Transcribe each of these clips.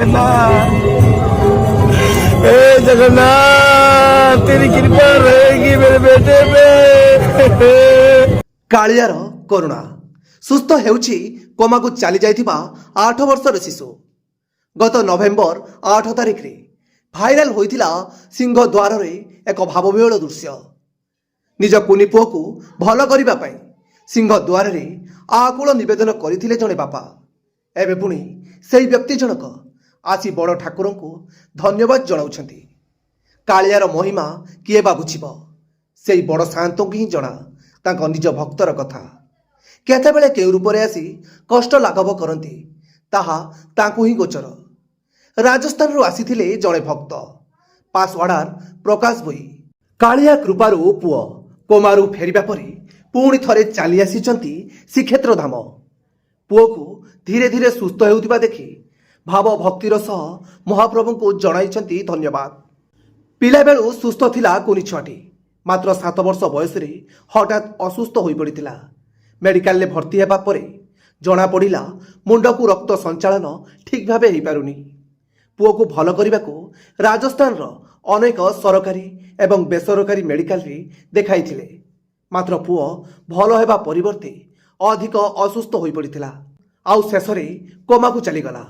जगन्नाथ, हे जगन्नाथ, तेरी कृपा रहेगी मेरे बेटे पे। कालियार करुणा सुस्थ हेउछि कोमाकु चली जाइथिबा 8 वर्षर शिशु गत नवेम्बर 8 तारिख रे भाइराल होइथिला सिंह द्वार रे एक भावविहल दृश्य। निज कुनी पुओ को भल करिबा पई सिंह द्वार रे आकुल निवेदन करथिले जणे बापा। एबे पुणी सेही व्यक्ति जनक आसी बड़ ठाकुर को धन्यवाद जणाउछंती। कालियार महिमा किए बा बुझिबो, सेही बड़ शांत ही जणा तांको निज भक्तर कथा। केतेबेले केउ रूपरे आसी कष्ट लाघव करती ताहा तांकु ही गोचर। राजस्थान रु आसीथिले जणे भक्त पासवाड़ार प्रकाश भोई। कालिया कृपारू पुओ कोमारू फेरिबा परे पुणी थरे चली आसीचंती श्रीक्षेत्र धाम। पुओ को धीरे धीरे सुस्थ हेउथिबा देखि भाव भक्तिर सह महाप्रभु को जणाइछंती धन्यवाद। पिला बेलू सुस्थ थिला कुनी छुआटी, मात्र 7 वर्ष बयस रे हठात असुस्थ होई पड़िथिला। मेडिकल ले भर्ती हेबा परे जना पड़िला मुंड को रक्त संचालन ठीक भावे हेई पारुनी। पुओ को भल करने को राजस्थान रो अनेक सरकारी एवं बेसरकारी मेडिकल रे देखाई थिले, मात्र पुओ भल हेबा परिवर्ते अधिक असुस्थ होई पड़िथिला। आउ शेष रे कोमा को चली गला।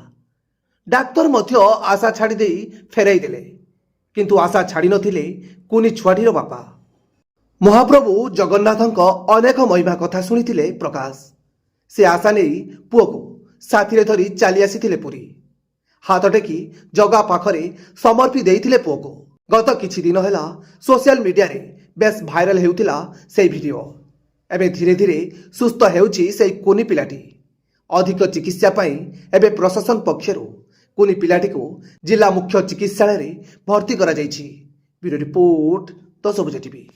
डाक्तर मध्य आशा छाड़ी देई फेराई देले, किंतु आशा छाड़ी नथिले कुनी छुआटीर बापा। महाप्रभु जगन्नाथଙ୍କ अनेक महिमा कथा शुणिथिले प्रकाश। से आशा नहीं पुओ को साथी धरी चली आसीथिले पुरी। हाथ टेकी जगा पाखरे समर्पी देइथिले पुओ को। गत किछि दिन हैला सोशल मीडिया रे बेस भाइराल हेउथिला सेही वीडियो। एबे धीरे धीरे सुस्थ हेउछि सेही कुनी पिलाटी। अधिक चिकित्सा पई एबे प्रशासन पक्षरु कुनी पिलाटी को जिला मुख्य चिकित्सालय रे भर्ती करा जाइछि। ब्यूरो रिपोर्ट 10 बजे टीवी।